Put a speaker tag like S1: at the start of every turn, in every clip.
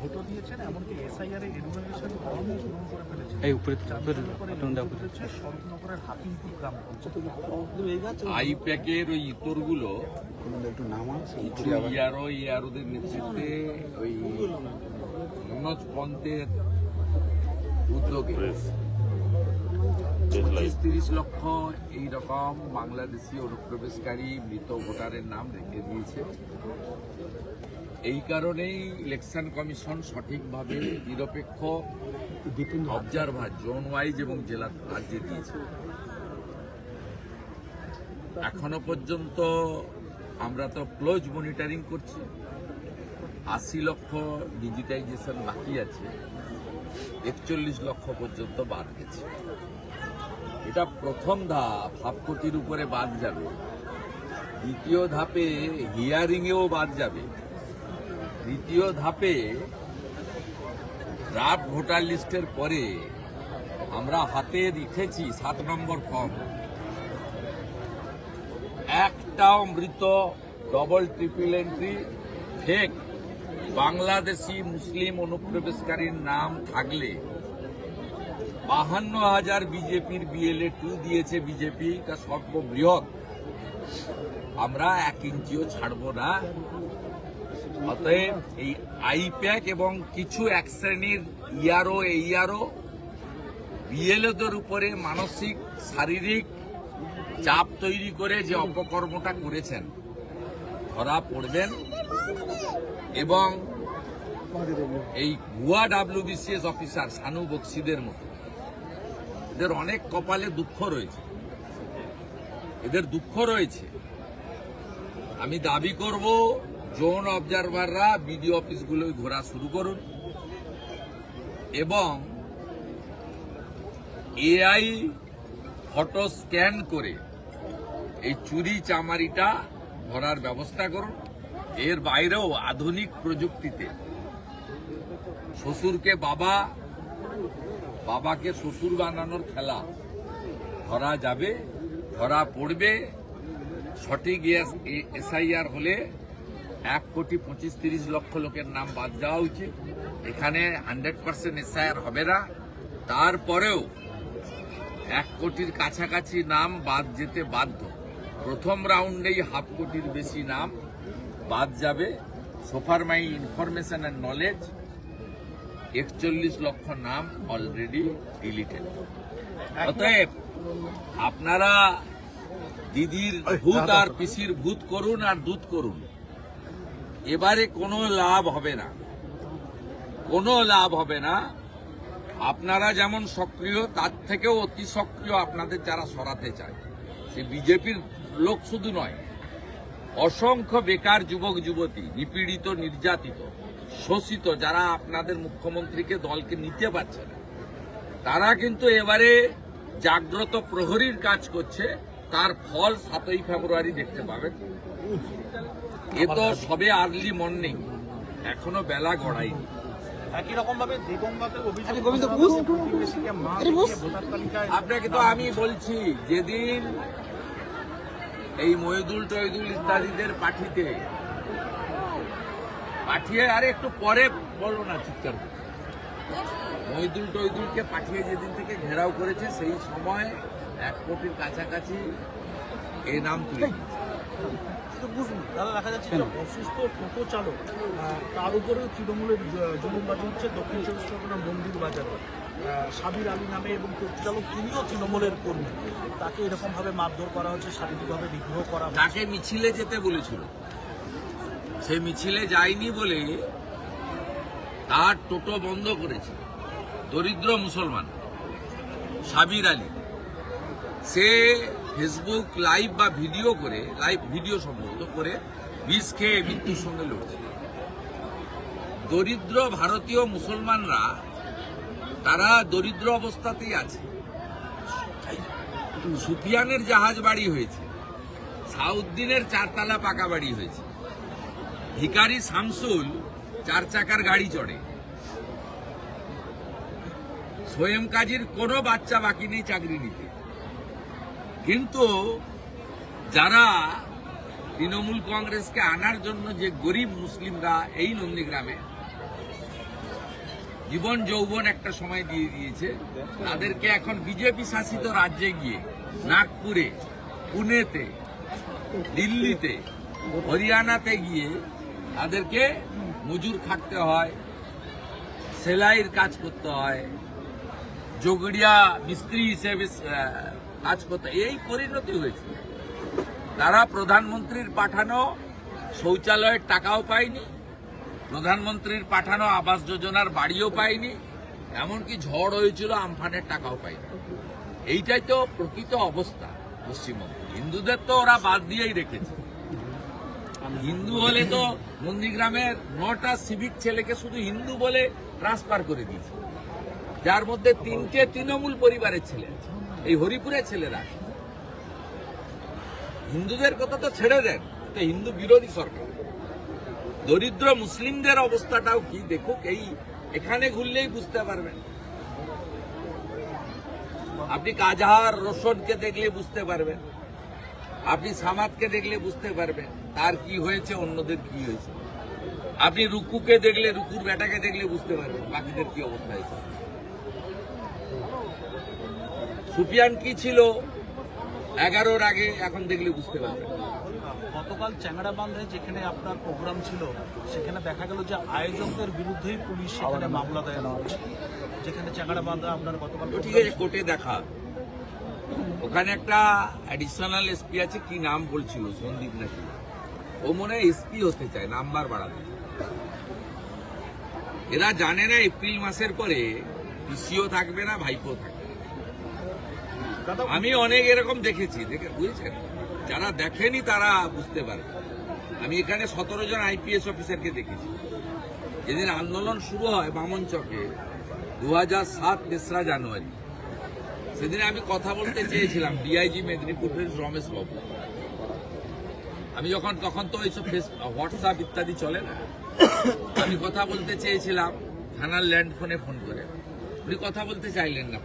S1: ভোটও দিয়েছেন, এমনকি এসআইআর এর এনুমারেশন ফর্মও পূরণ করে ফেলেছেন।
S2: এই উপরে
S1: শরৎনগরের হাকিমপুর গ্রাম পঞ্চায়েত।
S3: আইপ্যাকের ওই ইতরগুলো ইয়ারোদের নেতৃত্বে ওই মনোজ পন্থের উদ্যোগে 25-30 লক্ষ এইরকম বাংলাদেশি অনুপ্রবেশকারী মৃত ভোটারের নাম রেখে দিয়েছে। এই কারণেই ইলেকশন কমিশন সঠিকভাবে নিরপেক্ষ অবজারভার জোন ওয়াইজ এবং জেলা রাজ্যে দিয়েছে। এখনো পর্যন্ত আমরা তো ক্লোজ মনিটরিং করছি। 80 লক্ষ ডিজিটাইজেশন বাকি আছে, 41 লক্ষ পর্যন্ত বাদ গেছে। এটা প্রথম ধাপ, 1/2 কোটির উপরে বাদ যাবে। দ্বিতীয় ধাপে হিয়ারিংয়েও বাদ যাবে। তৃতীয় ধাপে ড্রাফট ভোটার লিস্টের পরে আমরা হাতে রেখেছি 7 নম্বর ফর্ম। একটাও মৃত double triple entry fake Bangladeshi মুসলিম অনুপ্রবেশকারীর নাম থাকলে 52,000 বিজেপির BLA 2 দিয়েছে বিজেপি, তা সর্ববৃহৎ, আমরা 1 ইঞ্চিও ছাড়ব না। অতএব এই আইপ্যাক এবং কিছু এক শ্রেণীর ERO BLOদের উপরে মানসিক শারীরিক চাপ তৈরি করে যে অপকর্মটা করেছেন ধরা পড়বেন। এবং এই ভুয়া WBCS অফিসার শানু বক্সিদের মতো এদের অনেক কপালে দুঃখ রয়েছে, আমি দাবি করব জোন অবজারভাররা বিডিও অফিসগুলোয় ঘোরা শুরু করুন এবং AI ফটো স্ক্যান করে এই চুরি চামারিটা ধরার ব্যবস্থা করুন। এর বাইরেও আধুনিক প্রযুক্তিতে শ্বশুরকে বাবাকে শ্বশুর বানানোর খেলা ধরা যাবে, ধরা পড়বে। সঠিক SIR হলে 1,25,30 লক্ষ লোকের নাম বাদ দেওয়া উচিত। এখানে 100% SIR হবে না, তারপরেও 1 কোটির কাছাকাছি নাম বাদ যেতে বাধ্য। প্রথম রাউন্ডেই 1/2 কোটির বেশি নাম বাদ যাবে। সোফার মাই ইনফরমেশন অ্যান্ড নলেজ 41 লক্ষ নাম অলরেডি ডিলিটেড। অতএব আপনারা দিদির ভূত আর পিসির ভূত করুন আর দুধ করুন, এবারে কোনো লাভ হবে না। আপনারা যেমন সক্রিয়, তার থেকেও অতি সক্রিয় আপনাদের যারা সরাতে চায়, সে বিজেপির লোক শুধু নয়, অসংখ্য বেকার যুবক যুবতী, নিপীড়িত নির্যাতিত শোষিত, যারা আপনাদের মুখ্যমন্ত্রীকে দলকে নিতে পারছে না, তারা কিন্তু এবারে জাগ্রত প্রহরীর কাজ করছে। তার ফল 7ই ফেব্রুয়ারি দেখতে পাবেন। এ তো সবে আর্লি মর্নিং, এখনো বেলা গড়ায়নি।
S1: একই রকম ভাবে
S3: আপনাকে তো আমি বলছি, যেদিন এই মহিদুল টহিদুল ইত্যাদিদের পাঠিয়ে আরে একটু পরে বলবো না, চিৎকার মহিদুল টহিদুলকে পাঠিয়ে যেদিন থেকে ঘেরাও করেছে, সেই সময় 1 কোটির কাছাকাছি এই নাম তুলে
S1: দাদা দেখা যাচ্ছে অসুস্থ টোটো চালক, তার উপরেও তৃণমূলের জুলুমবাজি হচ্ছে। দক্ষিণ 24 পরগনা মন্দির বাজারে সাবির আলী নামে এবং টোটো চালক, তিনিও তৃণমূলের কর্মী, তাকে এরকম ভাবে মারধর করা হচ্ছে, শারীরিকভাবে বিগ্রহ করা হচ্ছে।
S3: তাকে মিছিলে যেতে বলেছিল, সে মিছিলে যায়নি বলে তার টোটো বন্ধ করেছে দরিদ্র মুসলমান সাবির আলী। সে ফেসবুক লাইভ ভিডিও সম্ভবত করে বিষ খেয়ে মৃত্যুর সঙ্গে লড়ছে। দরিদ্র ভারতীয় মুসলমানরা তারা দরিদ্র অবস্থাতেই আছে। সুফিয়ানের জাহাজ বাড়ি হয়েছে, সাউদ্দিনের 4 তলা পাকা বাড়ি হয়েছে, ভিখারি শামসুল 4 চাকার গাড়ি চড়ে, সোয়েম কাজীর কোনো বাচ্চা বাকি নেই চাকরি নিতে। কিন্তু যারা তৃণমূল কংগ্রেসকে আনার জন্য যে গরিব মুসলিমরা এই নন্দীগ্রামে জীবন যৌবন একটা সময় দিয়ে দিয়েছে, তাদেরকে এখন বিজেপি শাসিত রাজ্যে গিয়ে নাগপুরে, পুনেতে, দিল্লিতে, হরিয়ানাতে গিয়ে তাদেরকে মজুর খাটতে হয়, সেলাইয়ের কাজ করতে হয়, জগড়িয়া মিস্ত্রি হিসেবে কাজ করতে হয়। এই পরিণতি হয়েছে। তারা প্রধানমন্ত্রীর পাঠানো শৌচালয়ের টাকাও পায়নি, প্রধানমন্ত্রীর পাঠানো আবাস যোজনার বাড়িও পায়নি, এমনকি ঝড় হয়েছিল আমফানের টাকাও পায়নি। এইটাই তো প্রকৃত অবস্থা পশ্চিমবঙ্গে। হিন্দুদের তো ওরা বাদ দিয়েই রেখেছে। হিন্দু হলে তো নন্দীগ্রামের 9টা সিভিক ছেলেকে শুধু হিন্দু বলে ট্রান্সফার করে দিয়েছে, যার মধ্যে 3টে তৃণমূল পরিবারের ছেলে, এই হরিপুরের ছেলেরা। হিন্দুদের কথা তো ছেড়ে দেন, এটা হিন্দু বিরোধী সরকার। দরিদ্র মুসলিমদের অবস্থাটাও কি দেখুক, এই এখানে ঘুরলেই বুঝতে পারবেন। আপনি কাজাহার রোশনকে দেখলে বুঝতে পারবেন, আপনি সামাদকে দেখলে বুঝতে পারবেন তার কি হয়েছে, অন্যদের কি হয়েছে। আপনি রুকুকে দেখলে, রুকুর বেটাকে দেখলে বুঝতে পারবেন বাকিদের কি অবস্থা হয়েছে। সুফিয়ান কি ছিল 11-র আগে, এখন দেখলে বুঝতে পারবেন।
S1: গতকাল চ্যাংড়াবান্ধে যেখানে আপনার প্রোগ্রাম ছিল, সেখানে দেখা গেল যে আয়োজকদের বিরুদ্ধেই পুলিশ সেখানে মামলা দায়ের হচ্ছে, যেখানে চ্যাংড়াবান্ধে আপনার গতকাল
S3: ঠিক আছে, কোর্টে দেখা। ওখানে একটা অ্যাডিশনাল এসপি আছে, কি নাম বলছিল, সন্দীপ নাকি, ও মনে হয় এসপি হতে চায়, নাম্বার বাড়াতে। এরা জানে না এপ্রিল মাসের পরে পিসিও থাকবে না, ভাইপো থাকবে না।
S1: দাদা,
S3: আমি অনেক এরকম দেখেছি, বুঝেছেন, যারা দেখেনি তারা বুঝতে পারবে। আমি এখানে 17 জন আইপিএস অফিসারকে দেখেছি। যেদিন আন্দোলন শুরু হয় বামনচকে 2007 তেসরা জানুয়ারি, সেদিন আমি কথা বলতে চেয়েছিলাম ডিআইজি মেদিনীপুরের রমেশ বাবু। আমি তখন তো এইসব হোয়াটসঅ্যাপ ইত্যাদি চলে না, আমি কথা বলতে চেয়েছিলাম থানার ল্যান্ড ফোনে ফোন করে, উনি কথা বলতে চাইলেন না।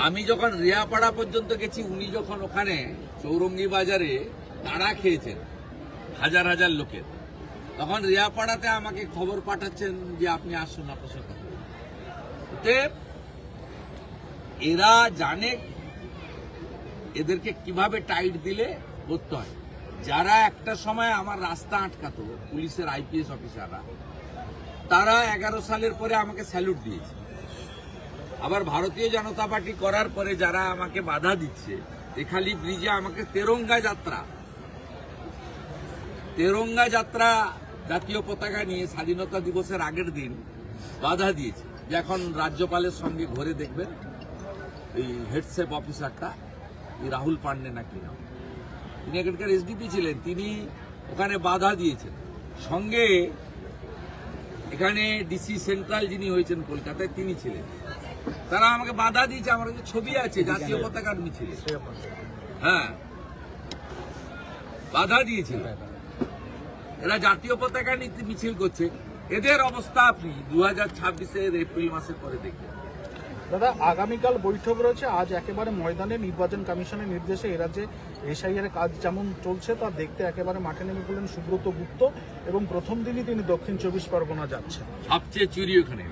S3: আমি যখন রিয়াপাড়া পর্যন্ত গেছি, উনি যখন ওখানে চৌরঙ্গি বাজারে তাড়া খেয়েছেন হাজার হাজার লোকের, তখন রিয়াপাড়াতে আমাকে খবর পাঠাচ্ছেন যে আপনি আসুন, আপনার সাথে। এরা জানে এদেরকে কিভাবে টাইট দিলে করতে হয়। যারা একটা সময় আমার রাস্তা আটকাতো, পুলিশের আইপিএস অফিসাররা, তারা 11 সালের পরে আমাকে স্যালুট দিয়েছে। আবার ভারতীয় জনতা পার্টি করার পরে যারা আমাকে বাধা দিচ্ছে, তেখালি ব্রিজে আমাকে তেরঙ্গা যাত্রা জাতীয় পতাকা নিয়ে স্বাধীনতা দিবসের আগের দিন বাধা দিয়েছে, যে এখন রাজ্যপালের সঙ্গে ঘুরে দেখবেন এই হেডসেপ অফিসারটা, এই রাহুল পান্ডে নাকি নাম, তিনি এখানকার এসডিপি ছিলেন, তিনি ওখানে বাধা দিয়েছেন। সঙ্গে এখানে ডিসি সেন্ট্রাল যিনি হয়েছেন কলকাতায়, তিনি ছিলেন। তারা আমাকে বাধা দিয়েছে। আমার কাছে ছবি আছে জাতীয় পতাকার মিছিলে, হ্যাঁ, বাধা দিয়েছিল। এরা জাতীয় পতাকা নিয়ে মিছিল করছে। এদের অবস্থা আপনি 2026-এর এপ্রিল মাসের পরে দেখবেন।
S1: দাদা, আগামীকাল বৈঠক রয়েছে। আজ একেবারে ময়দানে নির্বাচন কমিশনের নির্দেশে এরা যে এসআইআর কাজ যেমন চলছে তা দেখতে একেবারে মাঠে নেমে পড়লেন সুব্রত গুপ্ত, এবং প্রথম দিনই তিনি দক্ষিণ 24 পরগনা যাচ্ছেন।
S3: সবচেয়ে চুরি ওখানে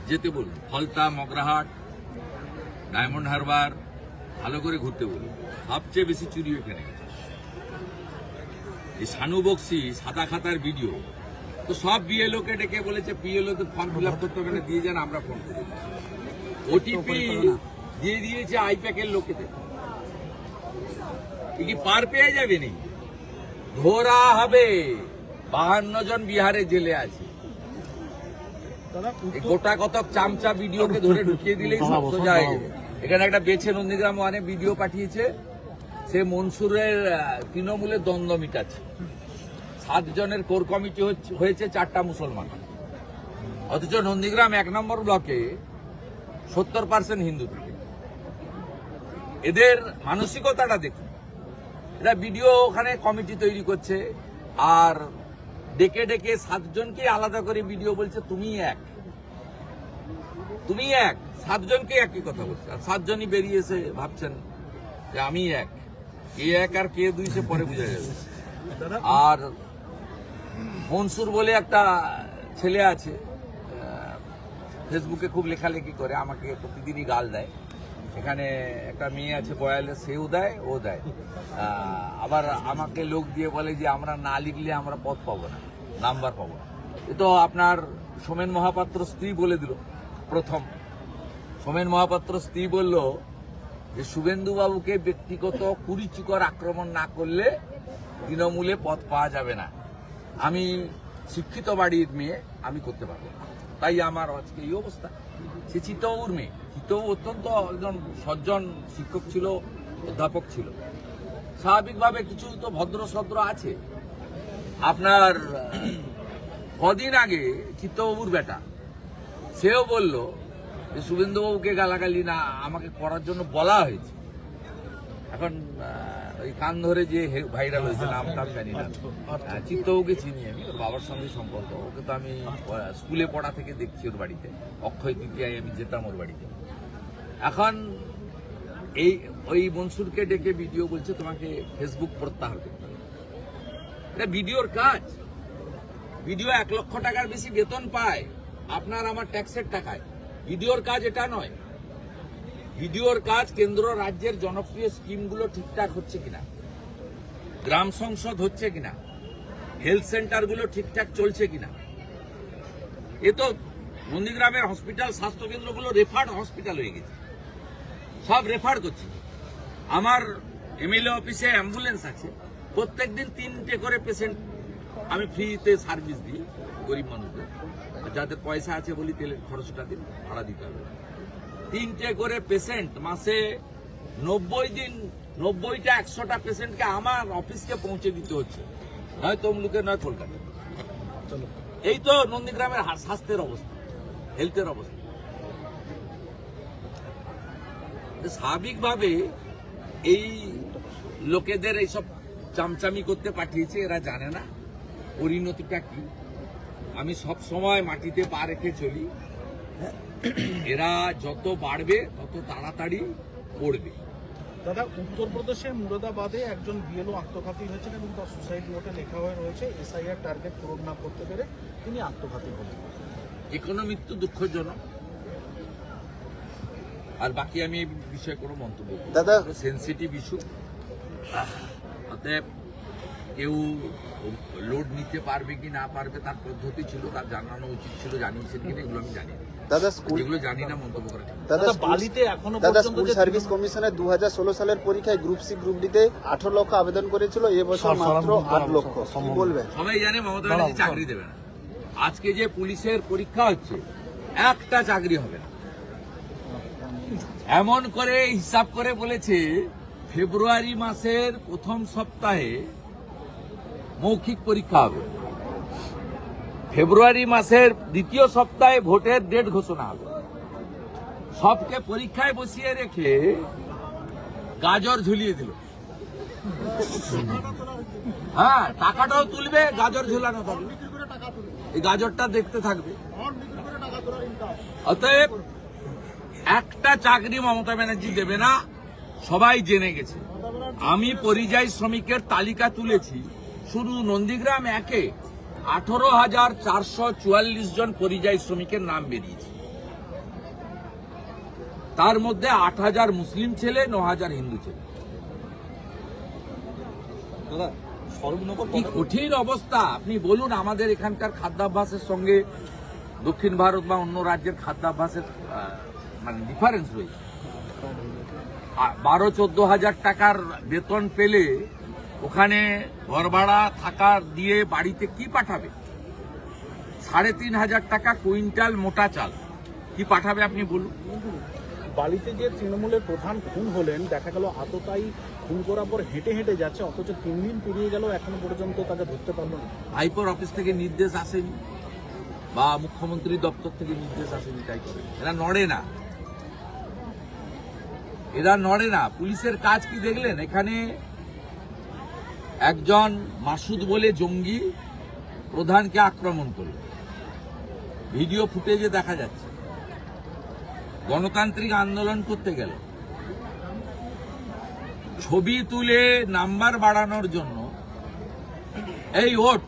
S3: যেতে বলুন, ফলতা, মগরাহাট, ডায়মন্ড হারবার, ভালো করে ঘুরতে বলুন। সবচেয়ে বেশি চুরি ওখানে। এই শানু বক্সি সাদা খাতার ভিডিও তো সব বিএলওকে ডেকে বলেছে, বিএলও তো ফর্ম ফিল আপ করতে হবে না, দিয়ে যান, আমরা ফোন করি। ওটিপি দিয়ে দিয়েছে আইপ্যাকের লোকেদের। কি পার পেয়ে যাবে নি, ধরা হবে। 52 জন বিহারে জেলে আছে।
S1: দাদা,
S3: গোটা কতক চামচা ভিডিওকে ধরে ঢুকিয়ে দিলেই সব সোজা হয়ে যাবে। এখানে একটা বেছে নন্দীগ্রাম ওয়ানে ভিডিও পাঠিয়েছে, সে মনসুরের তৃণমূলের দ্বন্দ্ব মিটাচ্ছে। 7 জনের কোর কমিটি হয়েছে, 4টা মুসলমান, অথচ নন্দীগ্রাম 1 নম্বর ব্লকে 70% হিন্দু থাকে। এদের মানসিকতাটা দেখুন। এরা ভিডিও ওখানে কমিটি তৈরি করছে, আর ডেকে ডেকে 7 জনকে আলাদা করে ভিডিও বলছে তুমি এক। 7 জনকে একই কথা বলছে, আর 7 জনই বেরিয়ে এসে ভাবছেন যে আমি এক। কে এক আর কে দুই সে পরে বোঝা যাবে। আর মনসুর বলে একটা ছেলে আছে, ফেসবুকে খুব লেখালেখি করে, আমাকে প্রতিদিনই গাল দেয়। এখানে একটা মেয়ে আছে বয়ালে, সেও দেয়, ও দেয়। আবার আমাকে লোক দিয়ে বলে যে আমরা না লিখলে আমরা পদ পাবো না, নাম্বার পাবো না। এ তো আপনার সোমেন মহাপাত্র স্ত্রী বলে দিল। প্রথম সোমেন মহাপাত্র স্ত্রী বলল যে শুভেন্দু বাবুকে ব্যক্তিগত কুরুচিকর আক্রমণ না করলে তৃণমূলে পদ পাওয়া যাবে না। আমি শিক্ষিত বাড়ির মেয়ে, আমি করতে পারবো না, তাই আমার আজকে এই অবস্থা। সে চিত্তবাবুর মেয়ে, চিত্তবাবু অত্যন্ত একজন সজ্জন শিক্ষক ছিল, অধ্যাপক ছিল। স্বাভাবিকভাবে কিছু তো ভদ্র সদ্র আছে। আপনার কদিন আগে চিত্তবাবুর বেটা সেও বলল যে শুভেন্দুবাবুকে গালাগালি না আমাকে করার জন্য বলা হয়েছে। এখন ওই কান ধরে যে ভাইরাল হয়েছে, নামটা আমি জানি না, চিত্তবাবুকে চিনি আমি, ওর বাবার সঙ্গে সম্পর্ক। ওকে তো আমি স্কুলে পড়া থেকে দেখছি ওর বাড়িতে, অক্ষয় তৃতীয়ায় আমি যেতাম ওর বাড়িতে। এখন ওই মনসুরকে ডেকে ভিডিও বলছে তোমাকে ফেসবুক প্রত্যাহার করতে হবে। এটা ভিডিওর কাজ। ভিডিও 1 লক্ষ টাকার বেশি বেতন পায় আপনার আমার ট্যাক্সের টাকায়। ভিডিওর কাজ এটা নয়। ভিডিওর কাজ কেন্দ্র রাজ্যের জনপ্রিয় স্কিমগুলো ঠিকঠাক হচ্ছে কিনা, গ্রাম সংসদ হচ্ছে কিনা, হেলথ সেন্টারগুলো ঠিকঠাক চলছে কিনা। এ তো নন্দীগ্রামের হসপিটাল, স্বাস্থ্যকেন্দ্রগুলো রেফার্ড হসপিটাল হয়ে গেছে, সব রেফার করছে। আমার এমএলএ অফিসে অ্যাম্বুলেন্স আছে, প্রত্যেকদিন 3টে করে পেশেন্ট আমি ফ্রিতে সার্ভিস দিই গরিব মানুষদের। যাদের পয়সা আছে বলি তেলের খরচটা দিন, ভাড়া দিতে হবে। 3টে করে পেশেন্ট মাসে 90 দিন, 90টা 100টা পেশেন্টকে আমার অফিসকে পৌঁছে দিতে হচ্ছে, নয় তমলুকে নয় কলকাতা। এই তো নন্দীগ্রামের স্বাস্থ্যের অবস্থা, হেলথের অবস্থা। স্বাভাবিকভাবে এই লোকেদের এইসব চামচামি করতে পাঠিয়েছে, এরা জানে না পরিণতিটা কি। আমি সব সময় মাটিতে পা রেখে চলি, এরা যত বাড়বে তত তাড়াতাড়ি পড়বে।
S1: দাদা, উত্তরপ্রদেশের মুরাদাবাদে একজন বিএলও আত্মঘাতী হয়েছেন এবং তার সুসাইড নোটে লেখা হয়ে রয়েছে এসআইআর টার্গেট পূরণ না করতে পেরে তিনি আত্মঘাতী হলেন।
S3: যে কোনো মৃত্যু দুঃখজনক, আর বাকি আমি এই বিষয়ে কোনো মন্তব্য করব না।
S2: দাদা,
S3: সেনসিটিভ ইস্যু, অতএব কেউ লোড নিতে পারবে কি না পারবে তার পদ্ধতি ছিল, তার জানানো উচিত ছিল, জানিয়েছেন কিনা এগুলো আমি জানি না।
S2: দাদা স্কুল,
S3: যেগুলো জানি না মন্তব্য করা।
S2: দাদা
S1: বালিতে এখনো
S2: দাদা
S1: পর্যন্ত
S2: স্কুল সার্ভিস কমিশনের 2016 সালের পরীক্ষায় গ্রুপ সি গ্রুপ ডিতে 18 লক্ষ আবেদন করেছিল, এবছর মাত্র 8 লক্ষ। কি বলবেন?
S3: সবাই জানে মমতা ব্যানার্জি চাকরি দেবে না। আজকে যে পুলিশের পরীক্ষা হচ্ছে, একটা চাকরি হবে না। এমন করে হিসাব করে বলেছে ফেব্রুয়ারি মাসের প্রথম সপ্তাহে মৌখিক পরীক্ষা হবে, ফেব্রুয়ারি মাসের দ্বিতীয় সপ্তাহে ভোটের ডেট ঘোষণা হবে। সবকে পরীক্ষায় বসিয়ে রেখে গাজর ঝুলিয়ে দিল। হ্যাঁ, টাকাটাও তুলবে, গাজর ঝুলানো থাকবে, এই গাজরটা দেখতে থাকবে। অতএব একটা চাকরি মমতা ব্যানার্জি দেবে না, সবাই জেনে গেছে। আমি পরিযায়ী শ্রমিকের তালিকা তুলেছি, শুধু নন্দীগ্রাম 1-এ 18,444 জন পরিযায়ী শ্রমিকের নাম বেরিয়েছে। তার মধ্যে 8,000 মুসলিম ছেলে, 9,000 হিন্দু ছেলে। কি কঠিন অবস্থা আপনি বলুন। আমাদের এখানকার খাদ্যাভ্যাসের সঙ্গে দক্ষিণ ভারত বা অন্য রাজ্যের খাদ্যাভ্যাসের মানে ডিফারেন্স রয়েছে। 12-14 হাজার টাকার বেতন পেলে ওখানে ঘর ভাড়া থাকা দিয়ে বাড়িতে কি পাঠাবে? 3,500 টাকা কুইন্টাল মোটা চাল কি পাঠাবে আপনি বলুন।
S1: বালিতে যে তৃণমূলের প্রধান খুন হলেন, দেখা গেল আততায়ী খুন করার পর হেঁটে হেঁটে যাচ্ছে, অথচ 3 দিন পেরিয়ে গেল এখনো পর্যন্ত তাকে ধরতে পারলো না।
S3: ভাইপোর অফিস থেকে নির্দেশ আসেনি বা মুখ্যমন্ত্রী দপ্তর থেকে নির্দেশ আসেনি, তাই করে এরা নড়ে না, এরা নড়ে না। পুলিশের কাজ কি দেখলেন? এখানে একজন মাসুদ বলে জঙ্গি প্রধানকে আক্রমণ করল, ভিডিও ফুটেজে দেখা যাচ্ছে। গণতান্ত্রিক আন্দোলন করতে গেল, ছবি তুলে নাম্বার বাড়ানোর জন্য এই ওট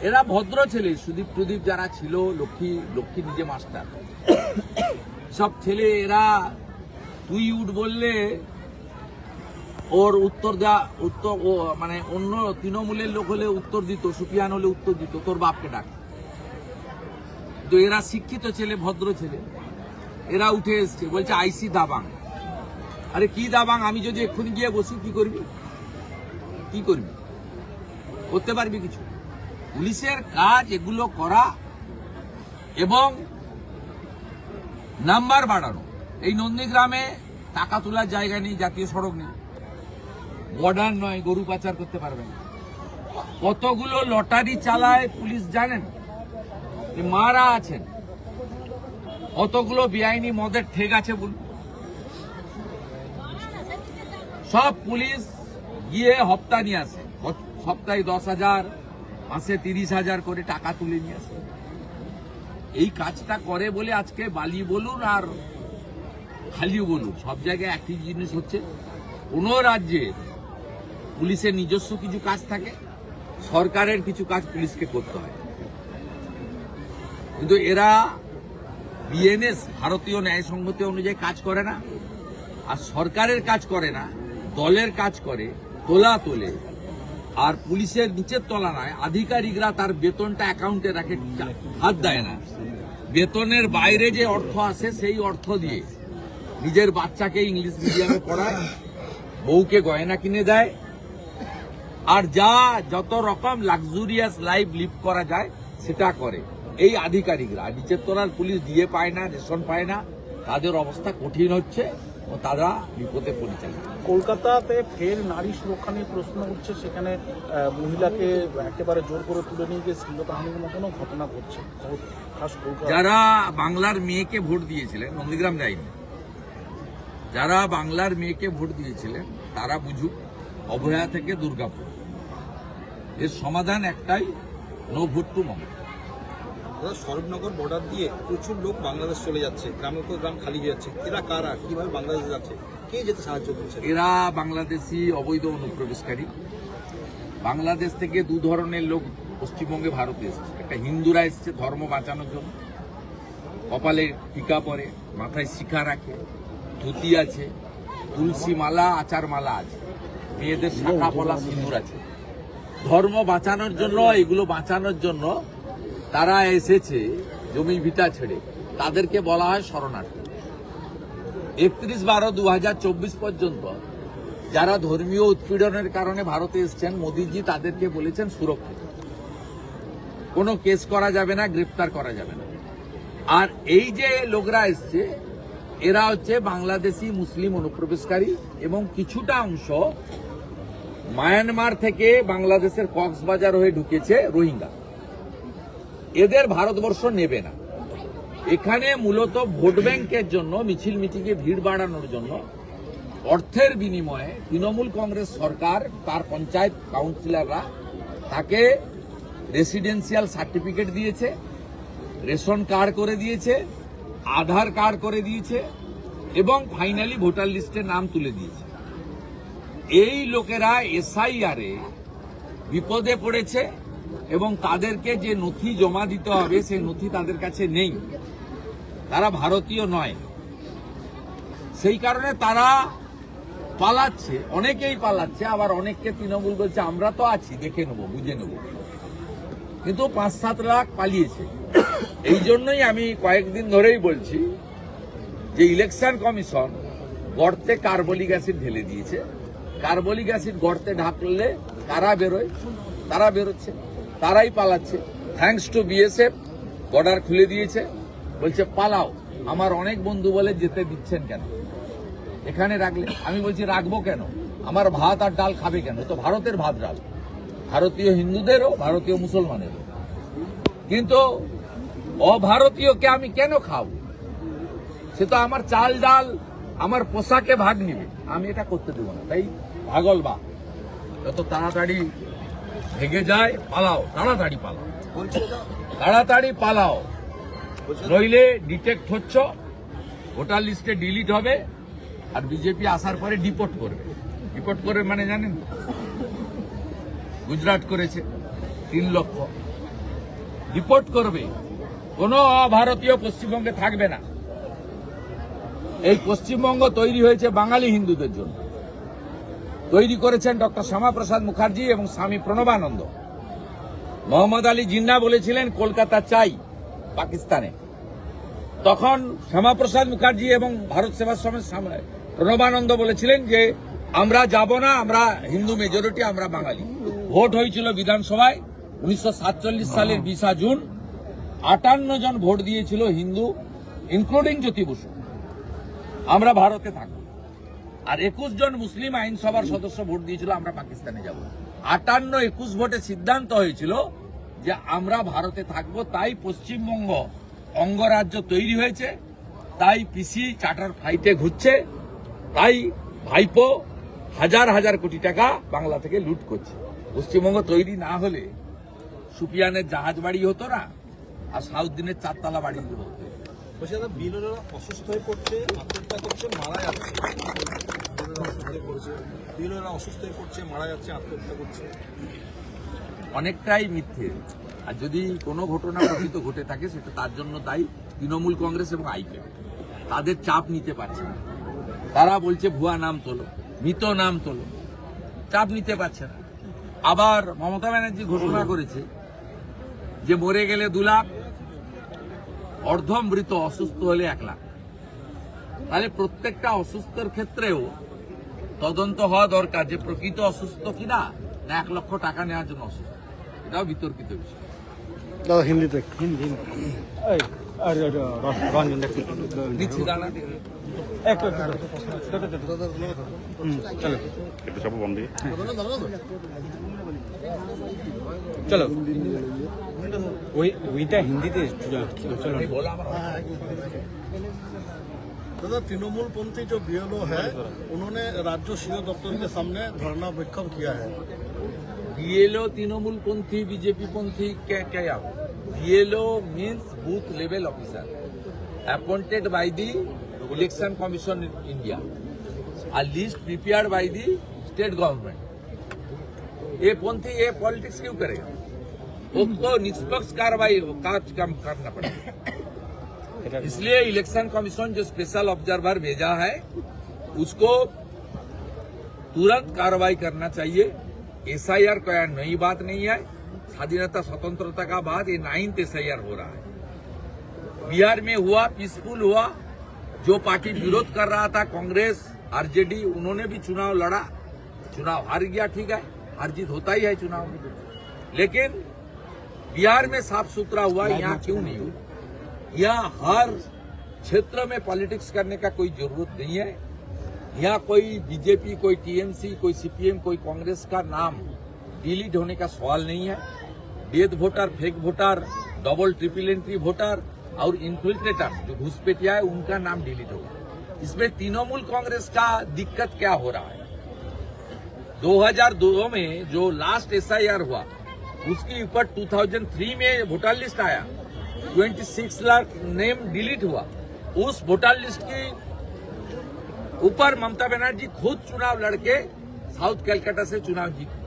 S3: এরা ভদ্র ছেলে, সুদীপ প্রদীপ যারা ছিল, লক্ষ্মী নিজে মাস্টার, সব ছেলে এরা তুই উঠ বললে ওর উত্তর ও মানে অন্য তৃণমূলের লোক হলে উত্তর দিত, সুফিয়ান হলে উত্তর দিত তোর বাপকে ডাক। তো এরা শিক্ষিত ছেলে, ভদ্র ছেলে, এরা উঠে এসছে বলছে আইসি দাবাং। আরে কি দাবাং? আমি যদি এক্ষুনি গিয়ে বসি কি করবি? কি করবি? করতে পারবি কিছু? পুলিশের কাজ এগুলো করা এবং নাম্বার বাড়ানো। এই নন্দীগ্রামে টাকা তোলার জায়গা নেই, জাতীয় সড়ক নেই, বর্ডার নয়, গরু পাচার করতে পারবে না। কতগুলো লটারি চালায় পুলিশ জানেন? মারা আছেন। কতগুলো বেআইনি মদের ঠেক আছে বলুন। সব পুলিশ গিয়ে হপ্তা নিয়ে আসে, সপ্তাহে 10,000, মাসে 30,000 করে টাকা তুলে নিয়ে আসে। এই কাজটা করে বলে আজকে বালি বলুন আর খালিও বলুন, সব জায়গায় একই জিনিস হচ্ছে। কোন রাজ্যে পুলিশের নিজস্ব কিছু কাজ থাকে, সরকারের কিছু কাজ পুলিশকে করতে হয়। কিন্তু এরা বিএনএস, ভারতীয় ন্যায় সংহিতা অনুযায়ী কাজ করে না, আর সরকারের কাজ করে না, দলের কাজ করে, তোলে। আর পুলিশের নিচের তলা নয়, আধিকারিকরা তার বেতনটা অ্যাকাউন্টে রাখে, হাত দেয় না। বেতনের বাইরে যে অর্থ আসে সেই অর্থ দিয়ে নিজের বাচ্চাকে ইংলিশ মিডিয়ামে পড়ায়, বউকে গয়না কিনে দেয়, আর যত রকম লাক্সুরিয়াস লাইফ লিভ করা যায় সেটা করে এই আধিকারিকরা। নিচের তলার পুলিশ দিয়ে পায় না, রেশন পায় না, তাদের অবস্থা কঠিন হচ্ছে ও তারা বিপদে পড়ছে।
S1: কলকাতাতে ফের নারী সুরক্ষা নিয়ে প্রশ্ন উঠছে, সেখানে মহিলাকে একেবারে জোর করে তুলে নিয়ে গিয়ে শ্লীলতাহানির মতনও ঘটনা ঘটছে।
S3: যারা বাংলার মেয়েকে ভোট দিয়েছিলেন, নন্দীগ্রাম যায়নি, যারা বাংলার মেয়েকে ভোট দিয়েছিলেন তারা বুঝুক, অভয়া থেকে দুর্গাপুর এর সমাধান একটাই, no vote to Mamata.
S4: Swarupnagar border দিয়ে প্রচুর লোক বাংলাদেশ চলে যাচ্ছে, গ্রামের পর গ্রাম খালি হয়ে যাচ্ছে। এরা কারা? কিভাবে বাংলাদেশে যাচ্ছে? কে যেতে সাহায্য করছে?
S3: এরা বাংলাদেশি অবৈধ অনুপ্রবেশকারী। বাংলাদেশ থেকে দু ধরনের লোক পশ্চিমবঙ্গে ভারতে এসছে। একটা হিন্দুরা এসছে ধর্ম বাঁচানোর জন্য, কপালে টিকা পরে, মাথায় শিখা রাখে, ধুতি আছে, তুলসী মালা, আচার মালা আছে, মেয়েদের শাখা পলা সিঁদুর আছে। ধর্ম বাঁচানোর জন্য, এগুলো বাঁচানোর জন্য তারা এসেছে জমি ভিটা ছেড়ে, তাদেরকে বলা হয় শরণার্থী। 31/12/2024 পর্যন্ত যারা ধর্মীয় উৎপীড়নের কারণে ভারতে এসছেন, মোদীজি তাদেরকে বলেছেন সুরক্ষিত, কোনো কেস করা যাবে না, গ্রেপ্তার করা যাবে না। আর এই যে লোকরা এসছে এরা হচ্ছে বাংলাদেশি মুসলিম অনুপ্রবেশকারী এবং কিছুটা অংশ মায়ানমার থেকে বাংলাদেশের কক্সবাজার হয়ে ঢুকেছে রোহিঙ্গা। এদের ভারতবর্ষ নেবে না। এখানে মূলত ভোট ব্যাংকের জন্য, মিছিল মিটিংয়ে ভিড় বাড়ানোর জন্য অর্থের বিনিময়ে তৃণমূল কংগ্রেস সরকার, তার পঞ্চায়েত কাউন্সিলররা তাকে রেসিডেন্সিয়াল সার্টিফিকেট দিয়েছে, রেশন কার্ড করে দিয়েছে, আধার কার্ড করে দিয়েছে এবং ফাইনালি ভোটার লিস্টে নাম তুলে দিয়েছে। এই লোকেরা এসআইআরে বিপদে পড়েছে এবং তাদেরকে যে নথি জমা দিতে হবে সেই নথি তাদের কাছে নেই, তারা ভারতীয় নয়। সেই কারণে তারা পালাচ্ছে, অনেকেই পালাচ্ছে, আবার অনেককে তৃণমূল বলছে আমরা তো আছি, দেখে নেবো, বুঝে নেবো। কিন্তু 5-7 লাখ পালিয়েছে। এই জন্যই আমি কয়েকদিন ধরেই বলছি যে ইলেকশন কমিশন গর্তে কার্বলিক অ্যাসিড ঢেলে দিয়েছে। কার্বলিক অ্যাসিড গর্তে ঢাকলে কারা বেরোয়? তারা বেরোচ্ছে, তারাই পালাচ্ছে। থ্যাঙ্কস টু বিএসএফ বর্ডার খুলে দিয়েছে, বলছে পালাও। আমার অনেক বন্ধু বলে যেতে দিচ্ছেন কেন, এখানে রাখলে? আমি বলছি রাখবো কেন, আমার ভাত আর ডাল খাবে কেন? তো ভারতের ভাত ডাল, ভারতীয় হিন্দুদেরও, ভারতীয় মুসলমানেরও। কিন্তু অভারতীয়কে আমি কেন খাবো? সে তো আমার চাল ডাল, আমার পোশাকে ভাগ নিবে, আমি এটা করতে দেবো না। তাই ভাগল বা যত তাড়াতাড়ি ভেগে যায় পালাও, তাড়াতাড়ি পালাও, তাড়াতাড়ি পালাও, নইলে ডিটেক্ট হচ্ছ, ভোটার লিস্টে ডিলিট হবে, আর বিজেপি আসার পরে ডিপোর্ট করবে। ডিপোর্ট করবে মানে জানেন, গুজরাট করেছে 3 লক্ষ, ডিপোর্ট করবে, কোনো অভারতীয় পশ্চিমবঙ্গে থাকবে না। এই পশ্চিমবঙ্গ তৈরি হয়েছে বাঙালি হিন্দুদের জন্য, তৈরি করেছেন ডক্টর শ্যামাপ্রসাদ মুখার্জি এবং স্বামী প্রণবানন্দ। মোহাম্মদ আলী জিন্নাহ বলেছিলেন কলকাতা চাই পাকিস্তানে, তখন শ্যামাপ্রসাদ মুখার্জি এবং ভারত সেবাশ্রমের প্রণবানন্দ বলেছিলেন যে আমরা যাব না, আমরা হিন্দু মেজরিটি, আমরা বাঙালি। ভোট হয়েছিল বিধানসভায় 1947 সালের 20 জুন। 58 জন ভোট দিয়েছিল হিন্দু, ইনক্লুডিং জ্যোতি বসু, আমরা ভারতে থাকবো। আর 21 জন মুসলিম আইনসভার সদস্য ভোট দিয়েছিল আমরা পাকিস্তানে যাব। 58-21 ভোটে সিদ্ধান্ত হয়েছিল যে আমরা ভারতে থাকবো। তাই পশ্চিমবঙ্গ অঙ্গরাজ্য তৈরি হয়েছে, তাই পিসি চার্টার ফ্লাইটে ঘুরছে, তাই ভাইপো হাজার হাজার কোটি টাকা বাংলা থেকে লুট করছে। পশ্চিমবঙ্গ তৈরি না হলে সুপিয়ানের জাহাজ বাড়ি হতো না, আর সাউদ্দিনের 4 তলা বাড়ি হতো।
S4: বলছি দাদা, বিএলওরা অসুস্থ হয়ে পড়ছে, আত্মহত্যা করছে, মারা যাচ্ছে। বিএলওরা অসুস্থ হয়ে পড়ছে, মারা যাচ্ছে, আত্মহত্যা করছে।
S3: অনেকটাই মিথ্যে। আর যদি কোনো ঘটনা প্রকৃত ঘটে থাকে সেটা তার জন্য দায়ী তৃণমূল কংগ্রেস এবং আইপিএফ। তাদের চাপ নিতে পারছে না, তারা বলছে ভুয়া নাম তোলো, মৃত নাম তোলো, চাপ নিতে পারছে না। আবার মমতা ব্যানার্জি ঘোষণা করেছে যে মরে গেলে 2 লাখ, অর্ধমৃত অসুস্থ হলে 1 লাখ। তাহলে প্রত্যেকটা অসুস্থর ক্ষেত্রেও তদন্ত হওয়া দরকার যে প্রকৃত অসুস্থ কিনা, না 1 লক্ষ টাকা নেওয়ার জন্য অসুস্থ। এটাও বিতর্কিত বিষয়।
S5: হিন্দিতে হিন্দি
S3: নিচ্ছি দাঁড়া।
S5: চলো ওইটা হিন্দিতে চলো।
S1: दादा, तृणमूल पंथी जो बीएलओ है उन्होंने राज्य सीओ दफ्तर के सामने धरना विक्षोभ किया है।
S3: बीएलओ तृणमूल पंथी बीजेपी पंथी क्या? BLO means booth level officer appointed by the Election Commission in India, a list prepared by the state government. ये पंथी ये पॉलिटिक्स क्यों करेगा? उनको निष्पक्ष कार्रवाई काम करना पड़ेगा। इसलिए इलेक्शन कमीशन जो स्पेशल ऑब्जर्वर भेजा है उसको तुरंत कार्रवाई करना चाहिए। SIR कोई नई बात नहीं है, स्वाधीनता स्वतंत्रता का बाद ये 9th SIR हो रहा है। बिहार में हुआ, पीसफुल हुआ। जो पार्टी विरोध कर रहा था कांग्रेस आरजेडी, उन्होंने भी चुनाव लड़ा, चुनाव हार गया। ठीक है, हार जीत होता ही है चुनाव में, लेकिन बिहार में साफ सुथरा हुआ, यहाँ क्यों नहीं हुआ? यहाँ हर क्षेत्र में पॉलिटिक्स करने का कोई जरूरत नहीं है। यहाँ कोई बीजेपी, कोई टीएमसी, कोई सीपीएम, कोई कांग्रेस का नाम डिलीट होने का सवाल नहीं है। Death voter, fake voter, double triple entry voter और इन्फिल्ट्रेटर जो घुसपैठिया है उनका नाम डिलीट होगा। इसमें तृणमूल कांग्रेस का दिक्कत क्या हो रहा है? 2002 में जो लास्ट SIR हुआ उसके ऊपर 2003 में वोटर लिस्ट आया, 26 लाख नेम डिलीट हुआ। उस वोटर लिस्ट के ऊपर ममता बनर्जी खुद चुनाव लड़के साउथ कलकत्ता से चुनाव जीती।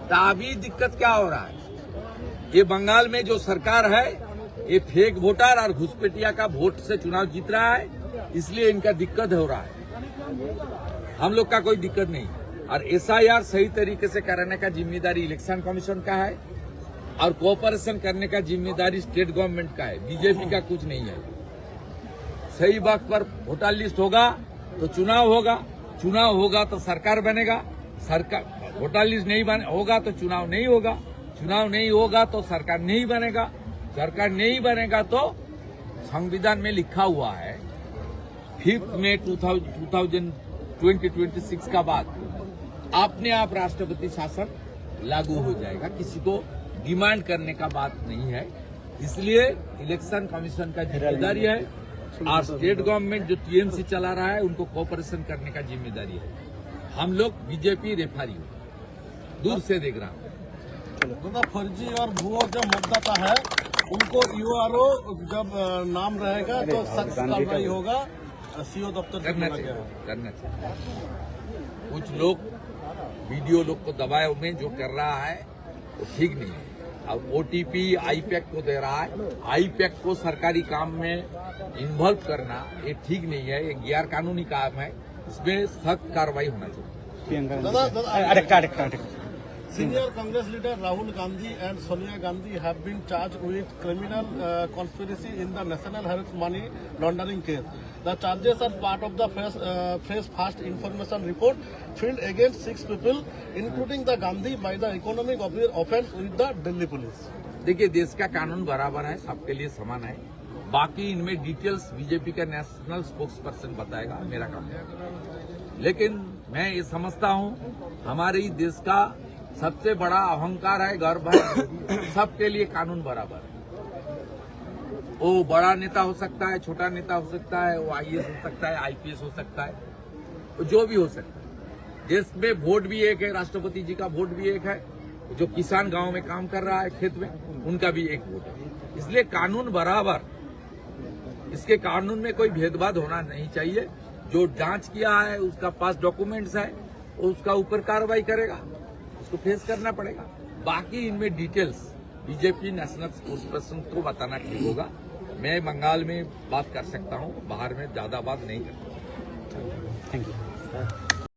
S3: तो अभी दिक्कत क्या हो रहा है? ये बंगाल में जो सरकार है ये फेक वोटर और घुसपैठिया का वोट से चुनाव जीत रहा है, इसलिए इनका दिक्कत हो रहा है। हम लोग का कोई दिक्कत नहीं। और SIR सही तरीके से कराने का जिम्मेदारी इलेक्शन कमीशन का है और कोऑपरेशन करने का जिम्मेदारी स्टेट गवर्नमेंट का है, बीजेपी का कुछ नहीं है। सही वक्त पर वोटर लिस्ट होगा तो चुनाव होगा, चुनाव होगा तो सरकार बनेगा, सरकार वोटर लिस्ट नहीं होगा तो चुनाव नहीं होगा, चुनाव नहीं होगा तो सरकार नहीं बनेगा, सरकार नहीं बनेगा तो संविधान में लिखा हुआ है 5 मई 2026 का बाद अपने आप राष्ट्रपति शासन लागू हो जाएगा। किसी को डिमांड करने का बात नहीं है। इसलिए इलेक्शन कमीशन का जिम्मेदारी है और स्टेट गवर्नमेंट जो टीएमसी चला रहा है उनको कोऑपरेशन करने का जिम्मेदारी है। हम लोग बीजेपी रेफारी दूर से देख रहा हूँ।
S1: दादा, फर्जी और भुआ जो मतदाता है उनको URO जब नाम रहेगा तो सख्त कार्रवाई होगा, सीओ दफ्तर से
S3: करना चाहिए। कुछ लोग वीडियो लोग को दबाए में जो कर रहा है वो ठीक नहीं है। अब ओटीपी आईपैक को दे रहा है। आईपैक को सरकारी काम में इन्वॉल्व करना ये ठीक नहीं है, ये गैर कानूनी काम है, इसमें सख्त कार्रवाई होना चाहिए।
S5: अरे
S6: Senior Congress leader Rahul Gandhi and Sonia Gandhi have been charged with criminal conspiracy in the National Health money laundering case. The charges are part of the phase first information report filed against 6 people, including the Gandhi, by the economic offence with the Delhi police.
S3: देखिए, देश का कानून बराबर है, सबके लिए समान है। बाकी इनमें डिटेल्स बीजेपी का नेशनल स्पोक्स पर्सन बताएगा, मेरा काम है। लेकिन मैं ये समझता हूँ हमारे देश का सबसे बड़ा अहंकार है, गर्व है, सबके लिए कानून बराबर है। वो बड़ा नेता हो सकता है, छोटा नेता हो सकता है, वो आईएएस हो सकता है, आईपीएस हो सकता है, वो जो भी हो सकता है। देश में वोट भी एक है, राष्ट्रपति जी का वोट भी एक है, जो किसान गांव में काम कर रहा है खेत में, उनका भी एक वोट है। इसलिए कानून बराबर, इसके कानून में कोई भेदभाव होना नहीं चाहिए। जो जांच किया है, उसका पास डॉक्यूमेंट्स है, उसका ऊपर कार्रवाई करेगा, उसको फेस करना पड़ेगा। बाकी इनमें details BJP national spokes person को बताना ठीक होगा। मैं बंगाल में बात कर सकता हूँ, बाहर में ज्यादा बात नहीं करता।
S5: Thank you.